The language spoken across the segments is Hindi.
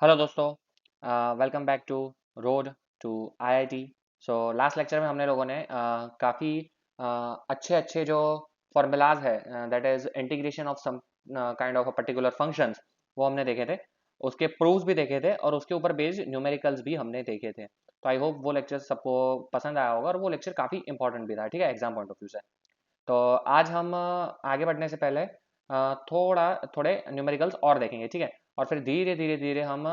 हेलो दोस्तों, welcome back to road to IIT. So last lecture में हमने लोगों ने काफ़ी अच्छे अच्छे जो फॉर्मूलाज है, that is integration of some kind of a particular functions, वो हमने देखे थे। उसके प्रूफ्स भी देखे थे और उसके ऊपर बेस्ड न्यूमेरिकल्स भी हमने देखे थे। तो आई होप वो लेक्चर सबको पसंद आया होगा और वो लेक्चर काफ़ी इंपॉर्टेंट भी था, ठीक है, एग्जाम पॉइंट ऑफ व्यू से। तो आज हम आगे बढ़ने से पहले थोड़े न्यूमेरिकल्स और देखेंगे, ठीक है। और फिर धीरे धीरे धीरे हम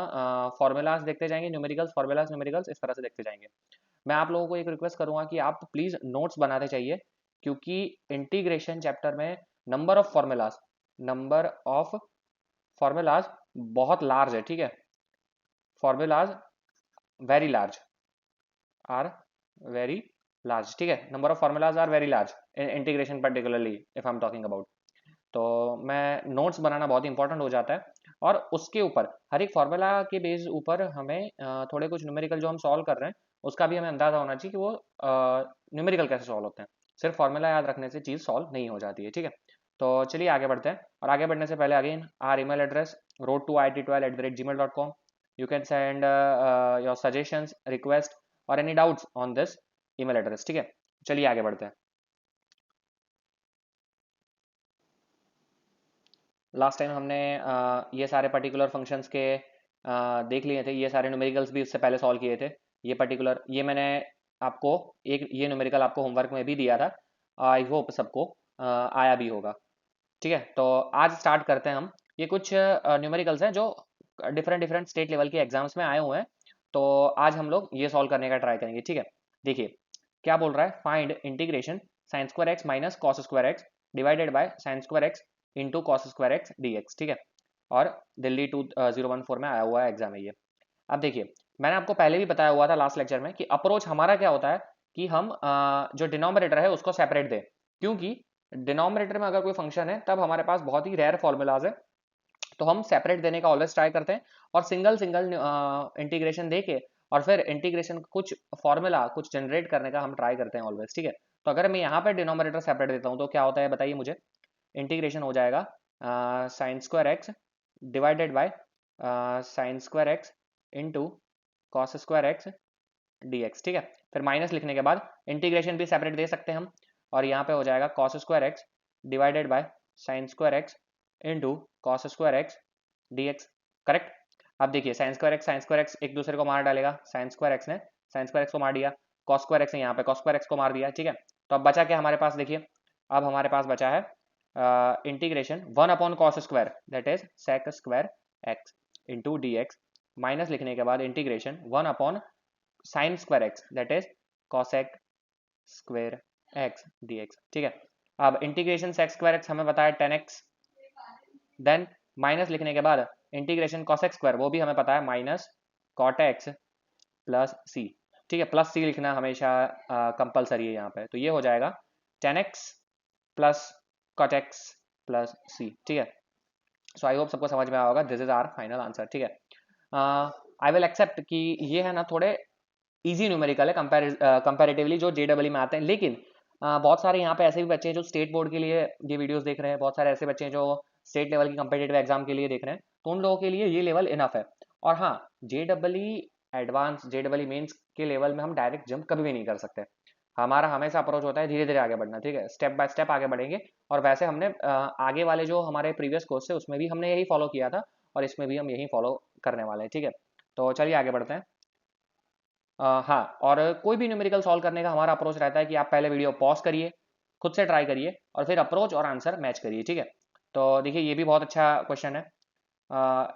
फॉर्मूलाज देखते जाएंगे, न्यूमेरिकल्स फॉर्मूलाज न्यूमेरिकल्स इस तरह से देखते जाएंगे। मैं आप लोगों को एक रिक्वेस्ट करूंगा कि आप प्लीज़ नोट्स बनाते चाहिए, क्योंकि इंटीग्रेशन चैप्टर में नंबर ऑफ फॉर्मूलाज बहुत लार्ज है, ठीक है। Formulas very large are very large, ठीक है। Number of formulas are very large in integration, particularly if I am talking about. तो मैं नोट्स बनाना बहुत इंपॉर्टेंट हो जाता है। और उसके ऊपर हर एक फार्मूला के बेस ऊपर हमें थोड़े कुछ न्यूमेरिकल जो हम सॉल्व कर रहे हैं उसका भी हमें अंदाजा होना चाहिए कि वो न्यूमेरिकल कैसे सॉल्व होते हैं। सिर्फ फार्मूला याद रखने से चीज़ सॉल्व नहीं हो जाती है, ठीक है। तो चलिए आगे बढ़ते हैं। और आगे बढ़ने से पहले again our email address road2it12@gmail.com। You can send your suggestions, request और any doubts on this email address, ठीक है। चलिए आगे बढ़ते हैं। लास्ट टाइम हमने ये सारे पर्टिकुलर फंक्शंस के देख लिए थे, ये सारे न्यूमेरिकल्स भी उससे पहले सॉल्व किए थे। ये मैंने आपको एक ये न्यूमेरिकल आपको होमवर्क में भी दिया था। आई होप सबको आया भी होगा, ठीक है। तो आज स्टार्ट करते हैं हम। ये कुछ न्यूमेरिकल्स हैं जो डिफरेंट डिफरेंट स्टेट लेवल के एग्जाम्स में आए हुए हैं। तो आज हम लोग ये सॉल्व करने का ट्राई करेंगे, ठीक है। देखिए क्या बोल रहा है, find integration sign square x minus cos square x divided by sine square x into cos square x d x, ठीक है। और दिल्ली 2014 में आया हुआ एग्जाम है ये। अब देखिए, मैंने आपको पहले भी बताया हुआ था लास्ट लेक्चर में कि अप्रोच हमारा क्या होता है कि हम जो डिनोमिनेटर है उसको सेपरेट दें, क्योंकि डिनोमिनेटर में अगर कोई फंक्शन है तब हमारे पास बहुत ही रेयर फॉर्मूलाज है, तो हम सेपरेट देने का ऑलवेज ट्राई करते हैं। और सिंगल सिंगल इंटीग्रेशन दे के और फिर इंटीग्रेशन कुछ फॉर्मूला कुछ जनरेट करने का हम ट्राई करते हैं ऑलवेज, ठीक है। तो अगर मैं यहाँ पे डिनोमिनेटर सेपरेट देता हूँ तो क्या होता है बताइए मुझे। इंटीग्रेशन हो जाएगा sign square x divided by sine square x into cos square x d x, ठीक है। फिर माइनस लिखने के बाद इंटीग्रेशन भी सेपरेट दे सकते हैं हम, और यहाँ पे हो जाएगा cos square x divided by sine square x into cos square x d x, correct. अब देखिए साइन स्क्वायर एक्स एक दूसरे को मार डालेगा, साइन स्क्वायर एक्स ने साइन स्क्वायर एक्स को मार दिया, कॉस स्क्वायर एक्स ने यहाँ पे कॉस स्क्वायर एक्स को मार दिया, ठीक है। तो अब बचा क्या हमारे पास, देखिए अब हमारे पास बचा है integration one upon cos square that is sec square x into d x, minus लिखने के बाद integration one upon sine square x that is cosec square x d x, ठीक है। अब इंटीग्रेशन सेक स्क्वायर एक्स हमें पता है 10x, देन माइनस लिखने के बाद इंटीग्रेशन कॉसेक स्क्वायर वो भी हमें पता है minus cot x plus c, ठीक है। प्लस सी लिखना हमेशा कंपलसरी है यहाँ पे, तो ये हो जाएगा 10x plus cot x plus c, ठीक है। सो आई होप सबको समझ में आया होगा, this is our final answer, ठीक है। आई विल एक्सेप्ट कि ये है ना थोड़े इजी न्यूमेरिकल है कंपैरेटिवली जो जेडब्ल्यू में आते हैं, लेकिन बहुत सारे यहाँ पे ऐसे भी बच्चे हैं जो स्टेट बोर्ड के लिए ये वीडियोस देख रहे हैं, बहुत सारे ऐसे बच्चे हैं जो स्टेट लेवल की कंपेटिटिव एग्जाम के लिए देख रहे हैं, तो उन लोगों के लिए ये लेवल इनफ है। और हाँ, जेडब्ल्यू एडवांस जेडब्ल्यू मेंस के लेवल में हम डायरेक्ट जंप कभी भी नहीं कर सकते। हमारा हमेशा अप्रोच होता है धीरे धीरे आगे बढ़ना, ठीक है, स्टेप बाय स्टेप आगे बढ़ेंगे। और वैसे हमने आगे वाले जो हमारे प्रीवियस कोर्स थे उसमें भी हमने यही फॉलो किया था, और इसमें भी हम यही फॉलो करने वाले हैं, ठीक है। तो चलिए आगे बढ़ते हैं। हाँ, और कोई भी न्यूमेरिकल सॉल्व करने का हमारा अप्रोच रहता है कि आप पहले वीडियो पॉज करिए, खुद से ट्राई करिए और फिर अप्रोच और आंसर मैच करिए, ठीक है। तो देखिए ये भी बहुत अच्छा क्वेश्चन है।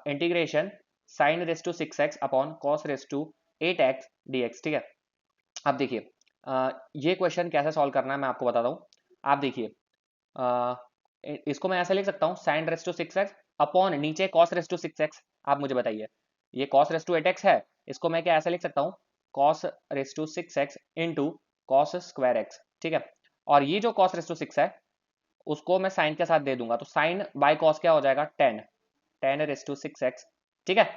Integration sine raise to 6x upon cos raise to 8x dx, ठीक है। अब देखिए ये क्वेश्चन कैसे सॉल्व करना है मैं आपको बताता हूँ। आप देखिए इसको मैं ऐसे लिख सकता हूँ, sine raise to 6x upon नीचे कॉस रेस टू 6x। आप मुझे बताइए, ये कॉस रेस टू 8x है, इसको मैं क्या ऐसे लिख सकता हूँ, cos raise to 6x into cos square x, ठीक है। और ये जो कॉस रेस टू 6 है उसको मैं साइन के साथ दे दूंगा, तो साइन बाय कॉस क्या हो जाएगा 10 रेस टू 6x, ठीक है,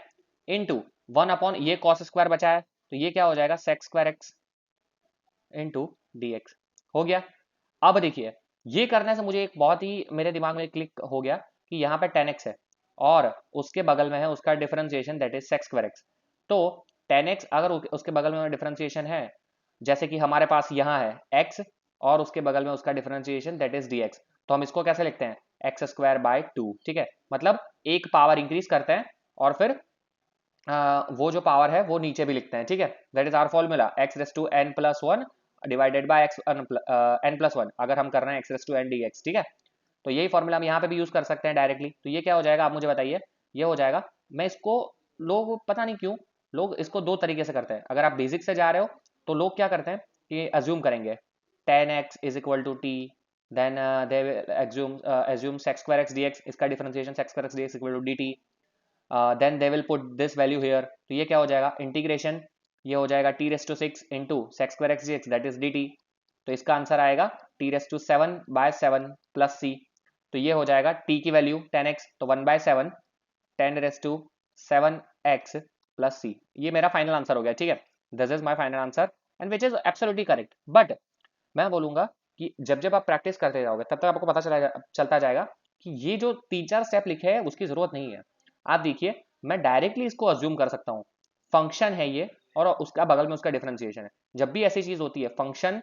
इंटू वन अपॉन ये कॉस स्क्वायर बचा है तो ये क्या हो जाएगा sec square x into d x, हो गया। अब देखिए ये करने से मुझे एक बहुत ही मेरे दिमाग में क्लिक हो गया कि यहाँ पे 10x है, और उसके बगल में है उसका differentiation that is sex square x. तो 10x अगर उसके बगल में डिफरेंशिएशन है, जैसे कि हमारे पास यहाँ है x और उसके बगल में उसका डिफरेंशिएशन दैट इज dx, तो हम इसको कैसे लिखते हैं, एक्स स्क्वायर बाय 2। ठीक है, मतलब एक पावर इंक्रीज करते हैं और फिर वो जो पावर है वो नीचे भी लिखते हैं। ठीक है, that is our formula x raise to n plus one divided by x n plus one, अगर हम कर रहे हैं x raise to n d x. ठीक है, तो यही फॉर्मूला हम यहाँ पे भी यूज कर सकते हैं डायरेक्टली। तो ये क्या हो जाएगा, आप मुझे बताइए। ये हो जाएगा, मैं इसको, लोग पता नहीं क्यों लोग इसको दो तरीके से करते हैं। अगर आप बेसिक से जा रहे हो तो लोग क्या करते हैं कि अज्यूम करेंगे 10x is equal to t, then they assume sec square x dx, इसका differentiation sec square x dx equal to dt, then they will put this value here. तो ये क्या हो जाएगा, इंटीग्रेशन, ये हो जाएगा t raise to six into sec square x d x that is d t. तो इसका आंसर आएगा t raise to seven by seven plus c. तो ये हो जाएगा टी की वैल्यू 10x, तो 1/7 10 raise to 7x plus c. ये मेरा फाइनल आंसर हो गया। ठीक है, this is my final answer and which is absolutely correct. But मैं बोलूंगा कि जब जब आप प्रैक्टिस करते जाओगे तब तक आपको पता चलता जाएगा कि ये जो तीन चार स्टेप लिखे हैं उसकी जरूरत नहीं है। आप देखिए, मैं डायरेक्टली इसको अज्यूम कर सकता हूँ, फंक्शन है ये और उसका बगल में उसका डिफरेंशिएशन है। जब भी ऐसी चीज होती है फंक्शन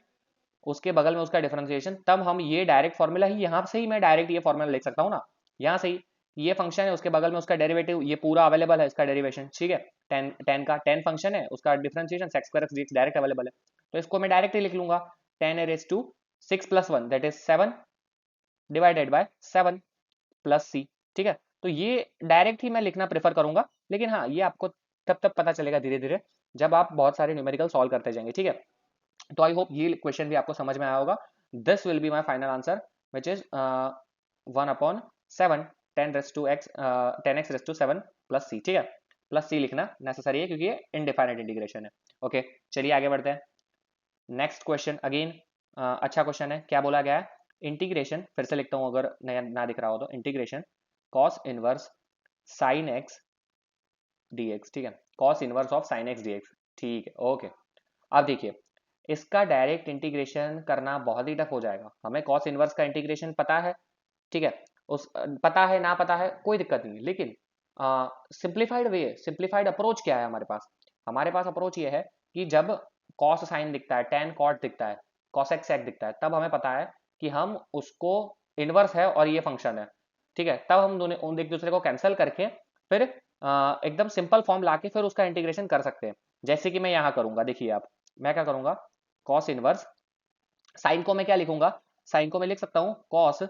उसके बगल में उसका डिफरेंशिएशन, तब हम ये डायरेक्ट फॉर्मूला ही यहाँ से ही मैं डायरेक्ट ये फॉर्मूला लिख सकता हूँ ना, यहाँ से ही। ये फंक्शन है उसके बगल में उसका डेरिवेटिव, ये पूरा अवेलेबल है इसका डेरिवेशन। ठीक है, टेन टेन का 10 फंक्शन है, उसका differentiation sec square x d x direct available है। तो इसको मैं डायरेक्टली लिख लूंगा 10 raise to 6 plus 1 that is 7 divided by 7 plus c. ठीक है, तो ये डायरेक्ट ही मैं लिखना प्रेफर करूंगा, लेकिन हाँ ये आपको तब तब पता चलेगा धीरे धीरे जब आप बहुत सारे न्यूमेरिकल सॉल्व करते जाएंगे। ठीक है, तो आई होप ये क्वेश्चन भी आपको समझ में आया होगा। This will be my final answer which is 1/7 10 raise to x 10x raise to 7 plus c. ठीक है, प्लस सी लिखना नेसेसरी है क्योंकि ये इनडिफाइनाइट इंटीग्रेशन है। ओके, चलिए आगे बढ़ते हैं। नेक्स्ट क्वेश्चन अगेन अच्छा क्वेश्चन है। क्या बोला गया है, इंटीग्रेशन, फिर से लिखता हूं अगर नया ना दिख रहा हो तो, integration cos inverse sine x d x. ठीक है, cos inverse of sine x d x. ठीक है, ओके। अब देखिए, इसका डायरेक्ट इंटीग्रेशन करना बहुत ही टफ हो जाएगा। हमें कॉस इनवर्स का इंटीग्रेशन पता है, ठीक है, उस पता है ना पता है कोई दिक्कत नहीं, लेकिन सिंप्लीफाइड वे, सिंप्लीफाइड अप्रोच क्या है हमारे पास, हमारे पास अप्रोच ये है कि जब कॉस साइन दिखता है, टेन कॉट दिखता है, कॉस एक्स सेक दिखता है, तब हमें पता है कि हम उसको इनवर्स है और ये फंक्शन है। ठीक है, तब हम दोनों एक दूसरे को कैंसिल करके फिर एकदम सिंपल फॉर्म लाके फिर उसका इंटीग्रेशन कर सकते हैं। जैसे कि मैं यहाँ करूंगा, देखिए आप, मैं क्या करूंगा, कॉस इनवर्स साइन को मैं क्या लिखूंगा, साइन को मैं लिख सकता हूँ cos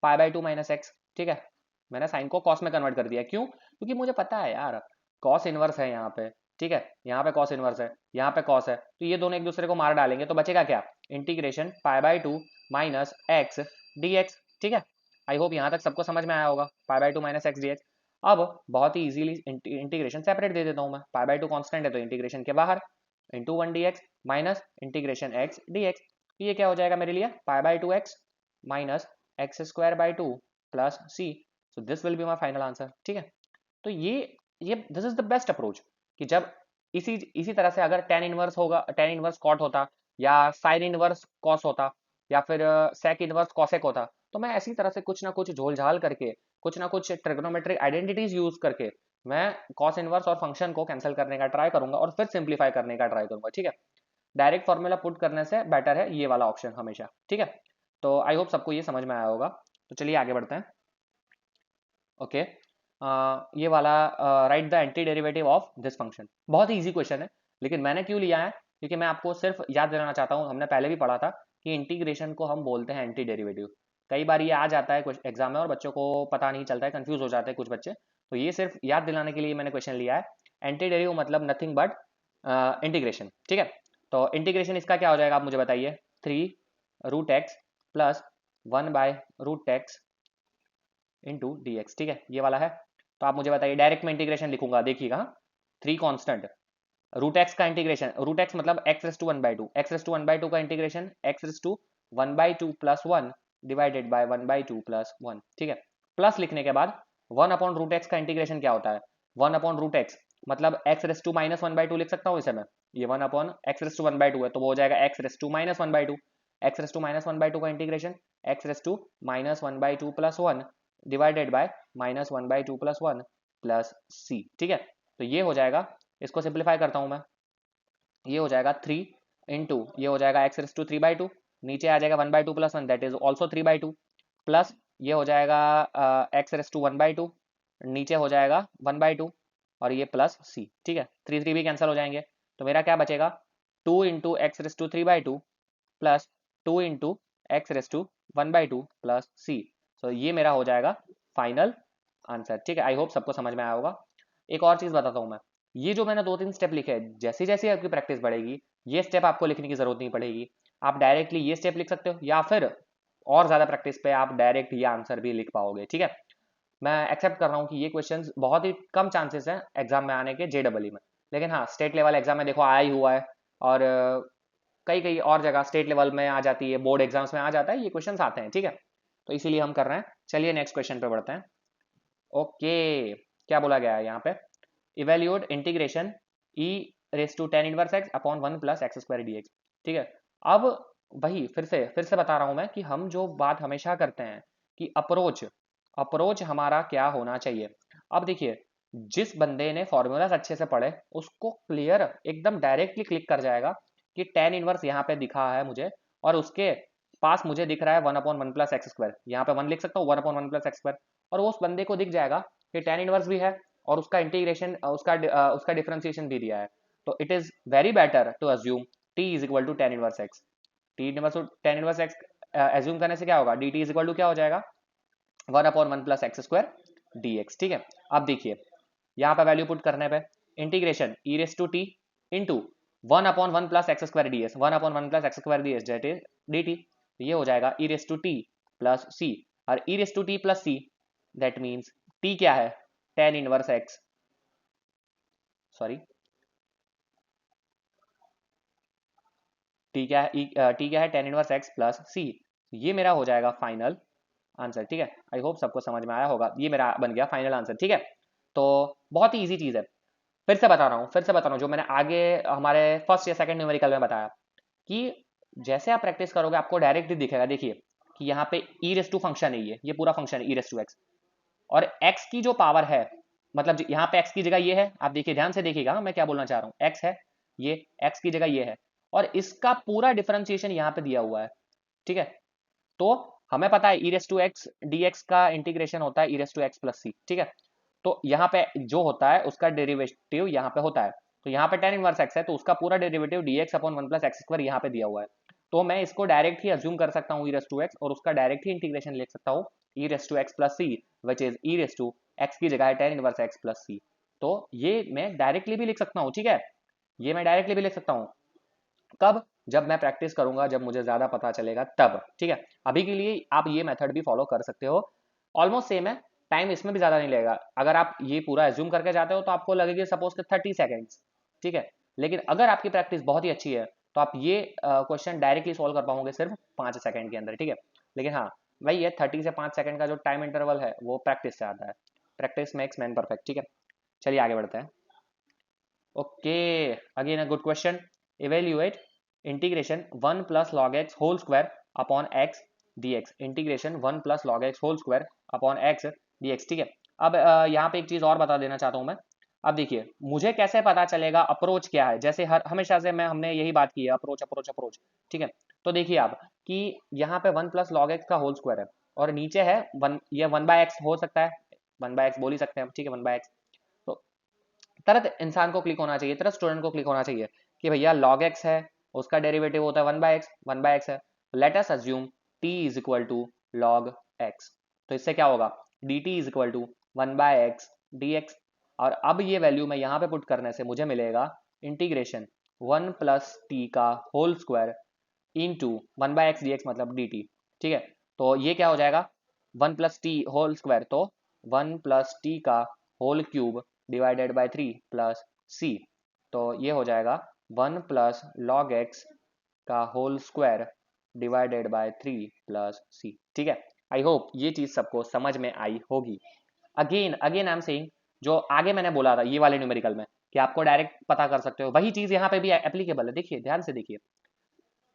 pi by to minus x. ठीक है, मैंने साइन को कॉस में कन्वर्ट कर दिया, क्यों, क्योंकि मुझे पता है यार कॉस इनवर्स है यहाँ पे। ठीक है, यहाँ पे कॉस इनवर्स है, यहाँ पे कॉस है, तो ये दोनों एक दूसरे को मार डालेंगे तो बचेगा क्या, integration pi by to minus x d x. ठीक है, आई होप यहाँ तक सबको समझ में आया होगा, पाई by to minus x d x. अब बहुत ही इजीली इंटीग्रेशन सेपरेट दे देता हूँ मैं, पाई बाई टू कॉन्स्टेंट है तो इंटीग्रेशन के बाहर, into one d x minus integration x d x. ये क्या हो जाएगा मेरे लिए, pi by two x minus x square by two plus c. So this will be my final answer. ठीक है, तो ये this is the best approach कि जब इसी इसी तरह से अगर टेन इनवर्स होगा, टेन इनवर्स कॉट होता या साइन इनवर्स कॉस होता या फिर सेक इनवर्स कॉसेक होता, तो मैं ऐसी तरह से कुछ ना कुछ झोलझाल करके, कुछ ना कुछ ट्रिग्नोमेट्रिक आइडेंटिटीज यूज करके मैं कॉस इनवर्स और फंक्शन को कैंसिल करने का ट्राई करूंगा और फिर सिंप्लीफाई करने का ट्राई करूंगा। ठीक है, डायरेक्ट फॉर्मूला पुट करने से बेटर है ये वाला ऑप्शन हमेशा। ठीक है, तो आई होप सबको ये समझ में आया होगा। तो चलिए आगे बढ़ते हैं। ओके, ये वाला right the anti derivative of this function, बहुत ही इजी क्वेश्चन है, लेकिन मैंने क्यों लिया है, क्योंकि मैं आपको सिर्फ याद दिलाना चाहता हूँ, हमने पहले भी पढ़ा था कि इंटीग्रेशन को हम बोलते हैं एंटी डेरिवेटिव। कई बार ये आ जाता है कुछ एग्जाम में और बच्चों को पता नहीं चलता है, कंफ्यूज हो जाते हैं कुछ बच्चे, तो ये सिर्फ याद दिलाने के लिए मैंने क्वेश्चन लिया है। एंटी डेरिवेटिव मतलब नथिंग बट इंटीग्रेशन। ठीक है, तो इंटीग्रेशन इसका क्या हो जाएगा, आप मुझे बताइए, 3 √x plus 1/√x into d x. ठीक है, ये वाला है। तो आप मुझे बताइए, डायरेक्ट में इंटीग्रेशन लिखूंगा, देखिएगा, 3 कांस्टेंट, रूट एक्स का इंटीग्रेशन, रूट एक्स मतलब x raise to one by two, x raise to one by two का integration x raise to one by two plus one divided by one by two plus one. ठीक है, प्लस लिखने के बाद वन अपॉन रूट एक्स का इंटीग्रेशन क्या होता है, वन अपॉन रूट एक्स मतलब x raise to minus one by two लिख सकता हूँ इसे मैं, ये one upon x raise to one by two है तो वो हो जाएगा x raise to minus one by two, x raise to minus one by two का integration x raise to minus one by two plus one divided by -1/2 + 1 plus c. ठीक है, तो ये हो जाएगा, इसको सिंप्लीफाई करता हूँ मैं, ये हो जाएगा 3 इंटू, ये हो जाएगा x⁻³ नीचे आ जाएगा 1/2 + 1 दैट इज ऑल्सो 3/2 प्लस ये हो जाएगा x⁻1/2 नीचे हो जाएगा 1/2 और ये प्लस सी। ठीक है, 3 3 भी कैंसिल हो जाएंगे, तो मेरा क्या बचेगा 2 into x⁻³ plus 2 into x⁻1/2 plus c. तो ये मेरा हो जाएगा फाइनल आंसर। ठीक है, आई होप सबको समझ में आया होगा। एक और चीज़ बताता हूँ मैं, ये जो मैंने 2-3 स्टेप लिखे हैं, जैसे जैसे आपकी प्रैक्टिस बढ़ेगी ये स्टेप आपको लिखने की जरूरत नहीं पड़ेगी, आप डायरेक्टली ये स्टेप लिख सकते हो या फिर और ज़्यादा प्रैक्टिस पे आप डायरेक्ट ये आंसर भी लिख पाओगे। ठीक है, मैं एक्सेप्ट कर रहा हूँ कि ये क्वेश्चंस बहुत ही कम चांसेस हैं एग्जाम में आने के JEE में, लेकिन हाँ स्टेट लेवल एग्जाम में देखो आया ही हुआ है और कई कई और जगह स्टेट लेवल में आ जाती है, बोर्ड एग्जाम्स में आ जाता है, ये क्वेश्चंस आते हैं। ठीक है, तो इसीलिए हम कर रहे हैं। चलिए नेक्स्ट क्वेश्चन पे बढ़ते हैं। ओके, क्या बोला गया है यहाँ पे, evaluate integration e⁻tan−1x upon 1 + x² dx। ठीक है, अब वही फिर से बता रहा हूं मैं कि हम जो बात हमेशा करते हैं कि अप्रोच हमारा क्या होना चाहिए। अब देखिए, जिस बंदे ने फॉर्मूलाज अच्छे से पढ़े उसको क्लियर एकदम डायरेक्टली क्लिक कर जाएगा कि tan−1 यहाँ पे दिखा है मुझे और उसके पास मुझे दिख रहा है 1/1 + x², यहाँ पे 1 लिख सकता हूँ 1/1 + x², और वो उस बंदे को दिख जाएगा कि tan−1 भी है और उसका इंटीग्रेशन उसका डिफरेंशिएशन भी दिया है। तो it is very better to assume t = tan−1x। tan−1x assume करने से क्या होगा, dt क्या हो जाएगा 1/1 + x² dx। ठीक है, अब देखिए यहाँ पे वैल्यू पुट करने पे integration e⁻t into 1/1 + x² ds, 1/1 + x² ds that is dt। ये हो जाएगा e⁻t प्लस c, और e⁻t plus c that means t क्या है tan−1x, सॉरी t क्या है tan−1x प्लस c। ये मेरा हो जाएगा फाइनल आंसर। ठीक है, आई होप सबको समझ में आया होगा, ये मेरा बन गया फाइनल आंसर। ठीक है, तो बहुत ही इजी चीज़ है, फिर से बता रहा हूँ जो मैंने आगे हमारे फर्स्ट या सेकंड न्यूमेरिकल में बताया कि जैसे आप प्रैक्टिस करोगे आपको डायरेक्टली दिखेगा। देखिए कि यहाँ पे e⁻ फंक्शन है, ये पूरा फंक्शन है e⁻x, और x की जो पावर है, मतलब यहाँ पे x की जगह ये है, आप देखिए ध्यान से देखिएगा मैं क्या बोलना चाह रहा हूँ, x है, ये x की जगह ये है और इसका पूरा डिफरेंशिएशन यहाँ पे दिया हुआ है। ठीक है, तो हमें पता है e⁻x dx का इंटीग्रेशन होता है e⁻x प्लस c। ठीक है, तो यहाँ पे जो होता है उसका डेरिवेटिव यहाँ पे होता है, तो यहाँ पे tan−1x है तो उसका पूरा डेरिवेटिव dx/1 + x² यहाँ पे दिया हुआ है। तो मैं इसको डायरेक्ट ही अज्यूम कर सकता हूँ e⁻x और उसका डायरेक्ट ही इंटीग्रेशन लिख सकता हूँ e⁻x plus c which is e⁻x की जगह है tan−1x प्लस c। तो ये मैं डायरेक्टली भी लिख सकता हूँ। ठीक है, ये मैं डायरेक्टली भी लिख सकता हूँ, कब, जब मैं प्रैक्टिस करूंगा, जब मुझे ज्यादा पता चलेगा तब। ठीक है, अभी के लिए आप ये मेथड भी फॉलो कर सकते हो, ऑलमोस्ट सेम है, टाइम इसमें भी ज्यादा नहीं लगेगा। अगर आप ये पूरा एज्यूम करके जाते हो तो आपको लगेगी सपोज के 30 सेकेंड्स। ठीक है, लेकिन अगर आपकी प्रैक्टिस बहुत ही अच्छी है तो आप ये क्वेश्चन डायरेक्टली सॉल्व कर पाओगे सिर्फ 5 सेकंड के अंदर। ठीक है, लेकिन हाँ वही है, 30 से 5 सेकंड का जो टाइम इंटरवल है वो प्रैक्टिस से आता है, प्रैक्टिस मेक्स मैन परफेक्ट। ठीक है, चलिए आगे बढ़ते हैं। Okay, again a good question, evaluate integration 1 + log x whole square upon x dx, integration 1 + log x whole square upon x dx। ठीक है, अब यहाँ पे एक चीज और बता देना चाहता हूँ मैं। अब देखिए मुझे कैसे पता चलेगा अप्रोच क्या है, जैसे हमेशा से हमने यही बात की है, अप्रोच अप्रोच अप्रोच। ठीक है, तो देखिए आप कि यहाँ पे 1 + log x का होल स्क्वायर है और नीचे है 1, ये 1/x हो सकता है, 1/x बोल ही सकते हैं हम। ठीक है, 1/x, तो तरत इंसान को क्लिक होना चाहिए, तरत स्टूडेंट को क्लिक होना चाहिए कि भैया log x है, उसका डेरिवेटिव होता है 1/x, 1/x है, late us assume t = log x। तो इससे क्या होगा, dt = 1/x dx, और अब ये वैल्यू मैं यहाँ पे पुट करने से मुझे मिलेगा इंटीग्रेशन 1 + t का whole square into 1/x dx मतलब dt। ठीक है, तो ये क्या हो जाएगा 1 + t होल स्क्वायर, तो 1 + t का whole cube divided by 3 plus c। तो ये हो जाएगा 1 + log x का whole square divided by 3 plus c। ठीक है, आई होप ये चीज सबको समझ में आई होगी। Again again I am saying, जो आगे मैंने बोला था ये वाले न्यूमेरिकल में कि आपको डायरेक्ट पता कर सकते हो, वही चीज यहाँ पे भी एप्लीकेबल है। देखिए ध्यान से देखिए,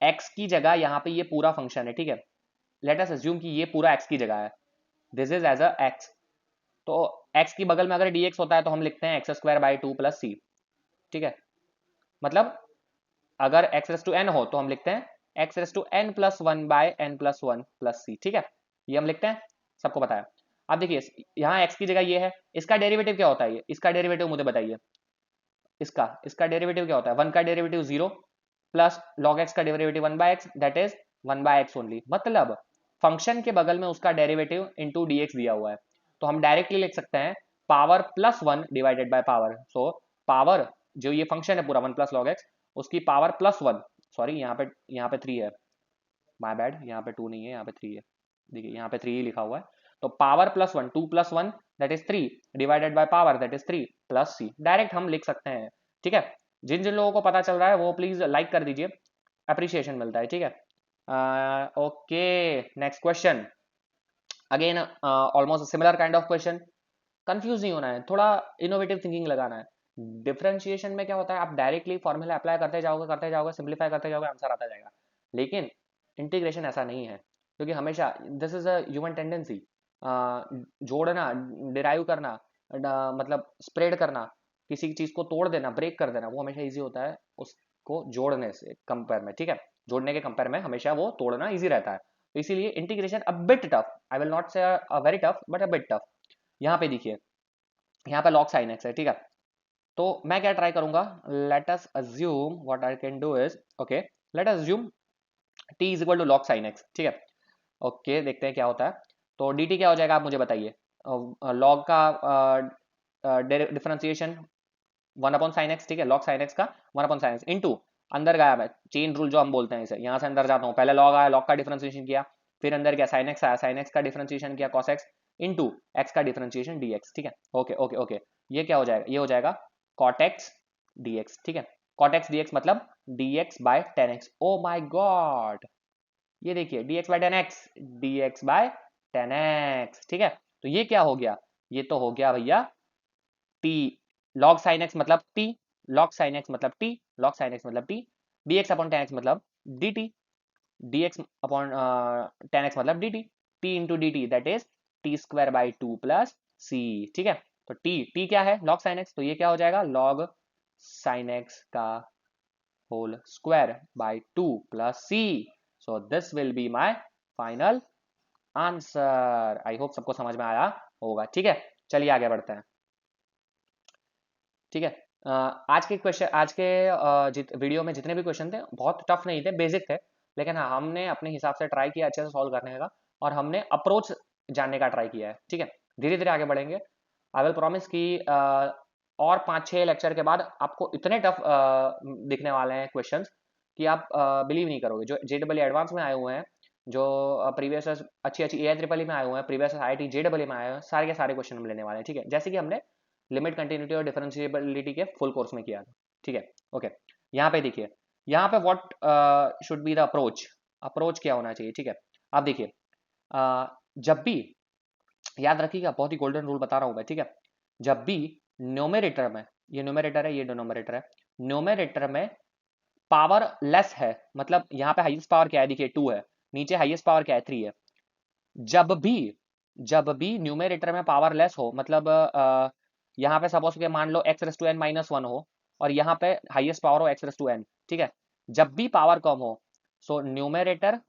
x की जगह यहाँ पे ये पूरा फंक्शन है। ठीक है, लेट अस अज्यूम कि ये पूरा x की जगह है, this is as a x, तो x की बगल में अगर dx होता है तो हम लिखते हैं x square by two plus c, ठीक है। मतलब अगर x रेस टू n हो तो हम लिखते हैं x raise to n plus one by n plus one plus c, ठीक है, ये हम लिखते हैं, सबको पता है। अब देखिए यहाँ x की जगह ये है, इसका डेरिवेटिव क्या होता है, ये इसका डेरिवेटिव मुझे बताइए, इसका डेरिवेटिव क्या होता है, वन का derivative zero plus log x का derivative one by x, that is one by x only. मतलब फंक्शन के बगल में उसका डेरिवेटिव इंटू डी एक्स दिया हुआ है, तो हम डायरेक्टली लिख सकते हैं power plus one divided by power. So power जो ये फंक्शन है पूरा वन प्लस लॉग एक्स, उसकी पावर प्लस वन, सॉरी यहाँ पे थ्री है, माय बैड, यहाँ पे टू नहीं है, यहाँ पे थ्री है, देखिए यहाँ पे थ्री ही लिखा हुआ है। तो power plus one, two plus one that is three divided by power that is three plus c, direct हम लिख सकते हैं, ठीक है। जिन जिन लोगों को पता चल रहा है वो प्लीज लाइक कर दीजिए, अप्रिसिएशन मिलता है, ठीक है। Okay, next question, again almost similar kind of question. Confuse नहीं होना है, थोड़ा इनोवेटिव थिंकिंग लगाना है। डिफरेंशिएशन में क्या होता है, आप डायरेक्टली फॉर्मूला अप्लाई करते जाओगे, सिंप्लीफाई करते जाओगे, आंसर आता जाएगा। लेकिन इंटीग्रेशन ऐसा नहीं है, क्योंकि हमेशा this is a human tendency, जोड़ना, डिराइव करना, मतलब स्प्रेड करना, किसी चीज को तोड़ देना, ब्रेक कर देना, वो हमेशा ईजी होता है उसको जोड़ने से कंपेयर में, ठीक है। जोड़ने के कंपेयर में हमेशा वो तोड़ना ईजी रहता है, तो इसीलिए integration a bit tough, I will not say a very tough but a bit tough. यहाँ पे देखिए, यहाँ पे log sin x है, ठीक है। तो मैं क्या ट्राई करूंगा, let us assume what I can do is, okay, let us assume t is equal to log sin x, ठीक है। ओके, देखते हैं क्या होता है। तो dt क्या हो जाएगा, आप मुझे बताइए। log का differentiation one upon sine x, ठीक है, log sin x का one upon sine x into, अंदर गया मैं, चेन रूल जो हम बोलते हैं इसे, यहाँ से अंदर जाता हूँ, पहले log आया, log का डिफरेंशिएशन किया, फिर अंदर गया sin x आया, sin x का डिफरेंशिएशन किया cos x इंटू x का डिफरेंशिएशन dx, ठीक है। ओके ओके ओके, ये क्या हो जाएगा, ये हो जाएगा cot x dx, ठीक है। cot x dx मतलब dx by tan x, oh my god, ये देखिए dx by tan x, dx by tan x, ठीक है। तो ये क्या हो गया, ये तो हो गया भैया t, log sin x मतलब t, log sin x मतलब t, log sin x मतलब t, dx upon tan x मतलब dt, dx upon tan x मतलब dt, t into dt that is t square by two plus c, ठीक है। तो t क्या है, log sin x, तो ये क्या हो जाएगा log sin x का whole square by two plus c, so this will be my final answer. I hope सबको समझ में आया होगा, ठीक है। चलिए आगे बढ़ते हैं, ठीक है। आज के क्वेश्चन, आज के वीडियो में जितने भी क्वेश्चन थे बहुत टफ नहीं थे, बेसिक थे, लेकिन हाँ हमने अपने हिसाब से ट्राई किया अच्छे से सॉल्व करने का, और हमने अप्रोच जानने का ट्राई किया है, ठीक है। धीरे धीरे आगे बढ़ेंगे, आई विल प्रॉमिस कि और 5-6 लेक्चर के बाद आपको इतने टफ दिखने वाले हैं क्वेश्चंस कि आप बिलीव नहीं करोगे। जो JEE एडवांस में आए हुए हैं, जो प्रीवियस अच्छी अच्छी AI-EEE में आए हुए हैं, प्रीवियस IIT JEE में आए हुए हैं, सारे के सारे क्वेश्चन हम लेने वाले हैं, ठीक है, जैसे कि हमने लिमिट, कंटिन्यूटी और डिफरेंशिएबिलिटी के फुल कोर्स में किया था, ठीक है। ओके, यहाँ पे देखिए, यहाँ पे what should be the approach, approach क्या होना चाहिए, ठीक है। आप देखिए, जब भी, याद रखिएगा, बहुत ही गोल्डन रूल बता रहा हूँ मैं, ठीक है। जब भी न्यूमरेटर में, ये न्यूमरेटर है, ये डिनोमिनेटर है, न्यूमरेटर में पावर लेस है, मतलब यहाँ पे हाईएस्ट पावर क्या है, देखिए टू है, नीचे हाईएस्ट पावर क्या है, थ्री है। जब भी, जब भी न्यूमरेटर में पावर लेस हो, मतलब यहाँ पे सपोज के मान लो x raise to n minus one हो, और यहाँ पे हाईएस्ट पावर हो x रेस टू n, ठीक है। जब भी पावर कम हो, so numerator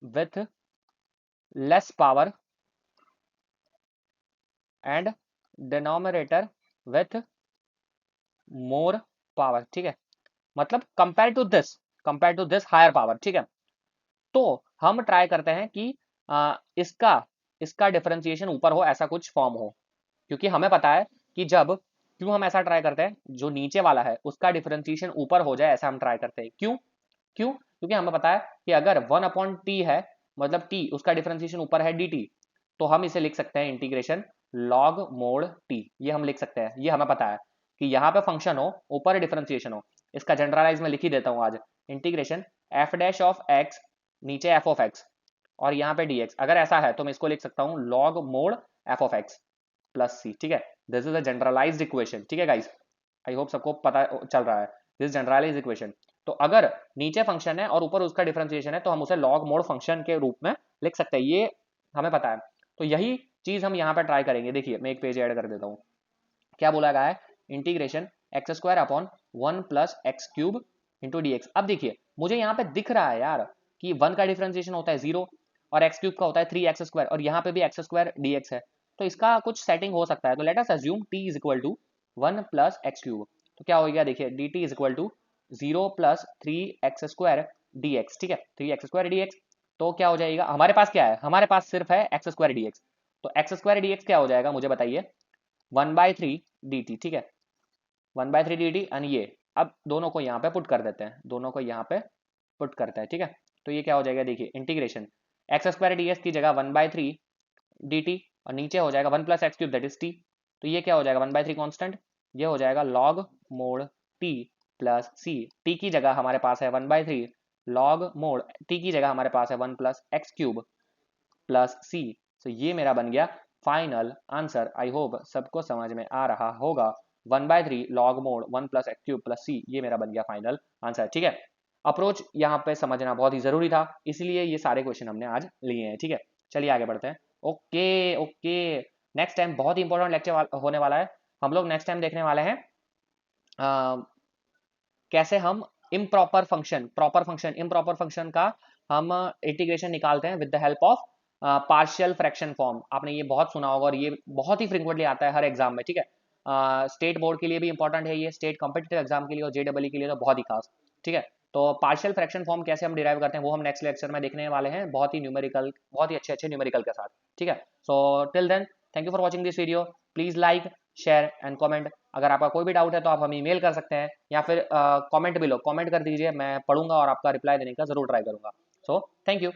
with less power and denominator with more power, ठीक है। मतलब compare to this higher power, ठीक है। तो हम ट्राई करते हैं कि इसका इसका डिफरेंशिएशन ऊपर हो, ऐसा कुछ फॉर्म हो, क्योंकि हमें पता है कि जब, क्यों हम ऐसा ट्राई करते हैं, जो नीचे वाला है उसका डिफरेंशिएशन ऊपर हो जाए, ऐसा हम ट्राई करते हैं। क्यों क्यों क्योंकि हमें पता है कि अगर वन अपॉन टी है, मतलब टी उसका डिफरेंशिएशन ऊपर है dt, तो हम इसे लिख सकते हैं इंटीग्रेशन log मोड t, ये हम लिख सकते हैं, ये हमें पता है कि यहाँ पे फंक्शन हो, ऊपर डिफरेंशिएशन हो। इसका जनरलाइज में लिख ही देता हूँ आज, integration f dash of x, नीचे f ऑफ x, और यहाँ पे dx, अगर ऐसा है तो मैं इसको लिख सकता हूँ log mod f of x plus c, ठीक है। This is a generalised equation, ठीक है गाइस, आई होप सबको पता चल रहा है, दिस जनरलाइज्ड इक्वेशन। तो अगर नीचे फंक्शन है और ऊपर उसका डिफरेंशिएशन है, तो हम उसे log मोड फंक्शन के रूप में लिख सकते हैं, ये हमें पता है। तो यही चीज हम यहाँ पे ट्राई करेंगे। देखिए मैं एक पेज ऐड कर देता हूँ। क्या बोला गया है, integration x square upon 1 plus x cube into d x. अब देखिए मुझे यहाँ पे दिख रहा है यार कि 1 का डिफरेंशिएशन होता है 0 और एक्स क्यूब का होता है 3x स्क्वायर, और यहाँ पे भी एक्स स्क्वायर डी एक्स है, तो इसका कुछ सेटिंग हो सकता है। तो let us assume t is equal to 1 plus x cube. तो क्या हो गया, देखिए d t is equal to 0 plus 3x square d x. ठीक है, 3x स्क्वायर डी एक्स। तो क्या हो जाएगा, हमारे पास क्या है, हमारे पास सिर्फ है एक्स स्क्वायर डी एक्स। तो एक्स स्क्वायर डी एक्स क्या हो जाएगा मुझे बताइए, 1/3 dt। ठीक है, 1/3 dt। एंड ये अब दोनों को यहाँ पे पुट कर देते हैं, दोनों को यहाँ पे पुट करते हैं। ठीक है, तो ये क्या हो जाएगा, देखिए integration x square d x की जगह 1/3 dt, और नीचे हो जाएगा 1 plus x cube that is T. तो ये क्या हो जाएगा, 1/3 कॉन्स्टेंट, ये हो जाएगा log मोड टी प्लस सी। टी की जगह हमारे पास है 1/3 log मोड टी की जगह हमारे पास है 1 plus x cube plus c. तो ये मेरा बन गया फाइनल आंसर। आई होप सबको समझ में आ रहा होगा। 1/3 log mod 1 plus x cube plus c, ये मेरा बन गया फाइनल आंसर। ठीक है, अप्रोच यहाँ पे समझना बहुत ही जरूरी था, इसलिए ये सारे क्वेश्चन हमने आज लिए हैं। ठीक है, चलिए आगे बढ़ते हैं। ओके ओके, नेक्स्ट टाइम बहुत ही इंपॉर्टेंट लेक्चर होने वाला है। हम लोग नेक्स्ट टाइम देखने वाले हैं कैसे हम improper function, proper function, improper function का हम इंटीग्रेशन निकालते हैं with the help of partial fraction form. आपने ये बहुत सुना होगा और ये बहुत ही फ्रिक्वेंटली आता है हर एग्जाम में। ठीक है, स्टेट बोर्ड के लिए भी इंपॉर्टेंट है ये, स्टेट कॉम्पिटिटिव एग्जाम के लिए और जेडब्ल्यू के लिए तो बहुत ही खास। ठीक है, तो पार्शियल फ्रैक्शन फॉर्म कैसे हम डिराइव करते हैं वो हम नेक्स्ट लेक्चर में देखने वाले हैं, बहुत ही न्यूमेरिकल, बहुत ही अच्छे अच्छे न्यूमेरिकल के साथ। ठीक है, so till then thank you for watching this video. Please like, share and comment. अगर आपका कोई भी डाउट है तो आप हमें ईमेल कर सकते हैं, या फिर कमेंट बिलो कमेंट कर दीजिए, मैं पढ़ूंगा और आपका रिप्लाई देने का जरूर ट्राई करूंगा। So thank you.